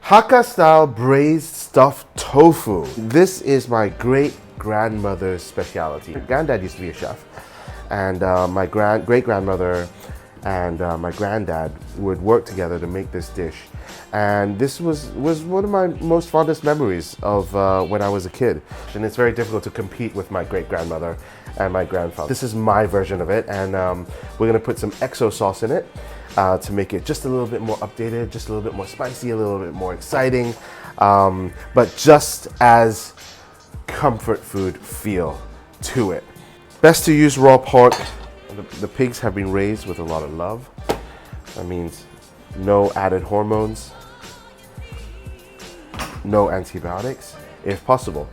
Hakka style braised stuffed tofu. This is my great grandmother's specialty. Granddad used to be a chef, and my great grandmother and my granddad would work together to make this dish. And this was one of my most fondest memories of when I was a kid. And it's very difficult to compete with my great grandmother and my grandfather. This is my version of it, and we're gonna put some XO sauce in it to make it just a little bit more updated, just a little bit more spicy, a little bit more exciting, but just as comfort food feel to it. Best to use raw pork. The pigs have been raised with a lot of love. That means no added hormones, no antibiotics, if possible.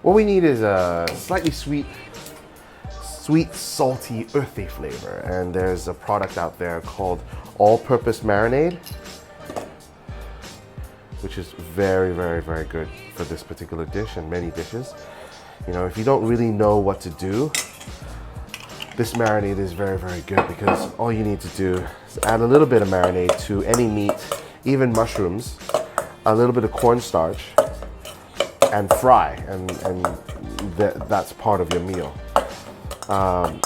What we need is a slightly sweet, salty, earthy flavor. And there's a product out there called all-purpose marinade, which is very, very, very good for this particular dish and many dishes. You know, if you don't really know what to do, this marinade is very, very good, because all you need to do is add a little bit of marinade to any meat, even mushrooms, a little bit of cornstarch, and fry, and that's part of your meal.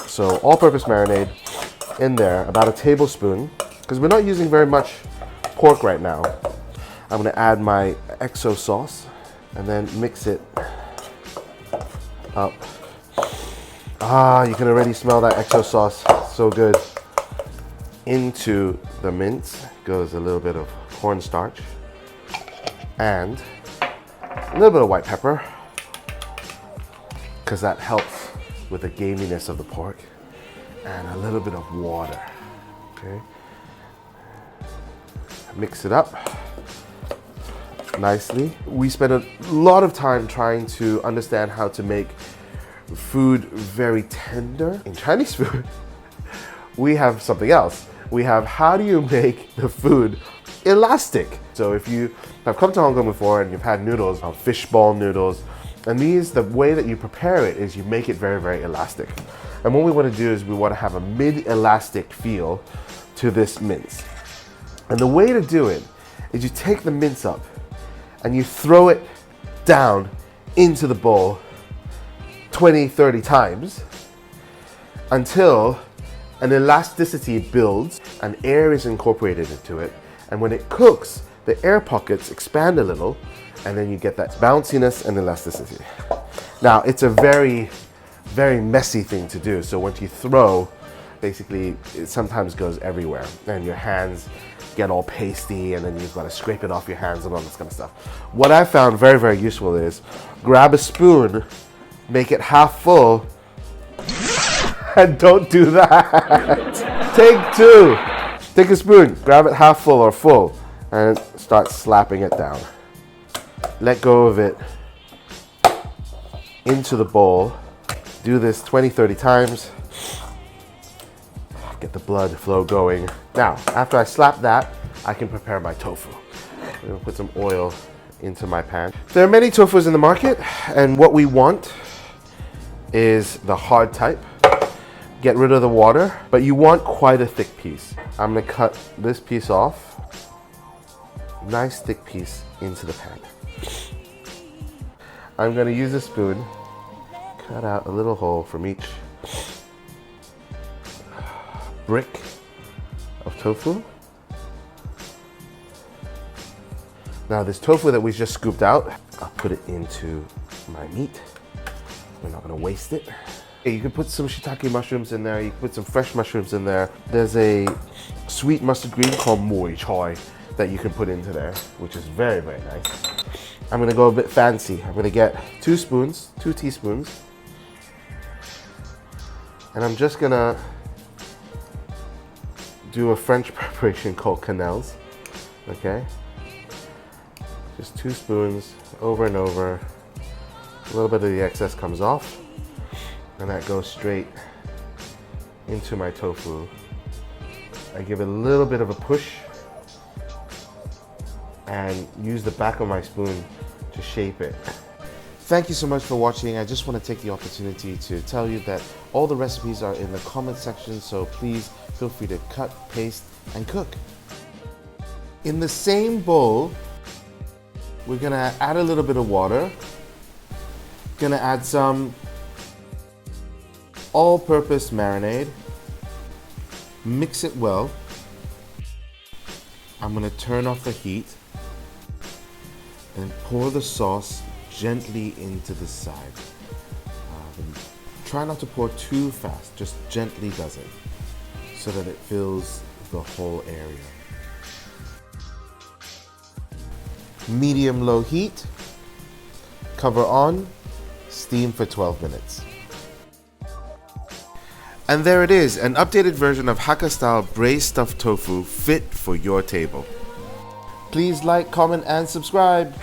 So all-purpose marinade in there, about a tablespoon, because we're not using very much pork right now. I'm gonna add my XO sauce and then mix it up. You can already smell that XO sauce, so good. Into the mince goes a little bit of cornstarch and a little bit of white pepper, because that helps with the gaminess of the pork, and a little bit of water. Okay, mix it up nicely. We spend a lot of time trying to understand how to make food very tender. In Chinese food, we have something else. We have, how do you make the food elastic? So if you have come to Hong Kong before and you've had noodles, fishball noodles, and the way that you prepare it is you make it very, very elastic. And what we want to do is we want to have a mid-elastic feel to this mince. And the way to do it is you take the mince up and you throw it down into the bowl 20, 30 times until an elasticity builds and air is incorporated into it. And when it cooks, the air pockets expand a little, and then you get that bounciness and elasticity. Now, it's a very, very messy thing to do. So once you throw, basically, it sometimes goes everywhere, and your hands get all pasty, and then you've got to scrape it off your hands and all this kind of stuff. What I found very, very useful is grab a spoon, make it half full, and don't do that. Take two. Take a spoon, grab it half full or full, and start slapping it down. Let go of it into the bowl. Do this 20, 30 times. Get the blood flow going. Now, after I slap that, I can prepare my tofu. I'm gonna put some oil into my pan. There are many tofus in the market, and what we want is the hard type. Get rid of the water, but you want quite a thick piece. I'm gonna cut this piece off. Nice thick piece into the pan. I'm gonna use a spoon, cut out a little hole from each brick of tofu. Now this tofu that we just scooped out, I'll put it into my meat. We're not gonna waste it. You can put some shiitake mushrooms in there, you can put some fresh mushrooms in there. There's a sweet mustard green called moi choy that you can put into there, which is very, very nice. I'm gonna go a bit fancy. I'm gonna get 2 teaspoons, and I'm just gonna do a French preparation called quenelles, okay? Just 2 spoons over and over. A little bit of the excess comes off, and that goes straight into my tofu. I give it a little bit of a push and use the back of my spoon to shape it. Thank you so much for watching. I just want to take the opportunity to tell you that all the recipes are in the comment section, so please feel free to cut, paste, and cook. In the same bowl, We're gonna add a little bit of water. Gonna add some all-purpose marinade. Mix it well. I'm gonna turn off the heat and pour the sauce gently into the side. Try not to pour too fast, just gently does it so that it fills the whole area. Medium-low heat, cover on, steam for 12 minutes. And there it is, an updated version of Hakka-style braised stuffed tofu fit for your table. Please like, comment, and subscribe.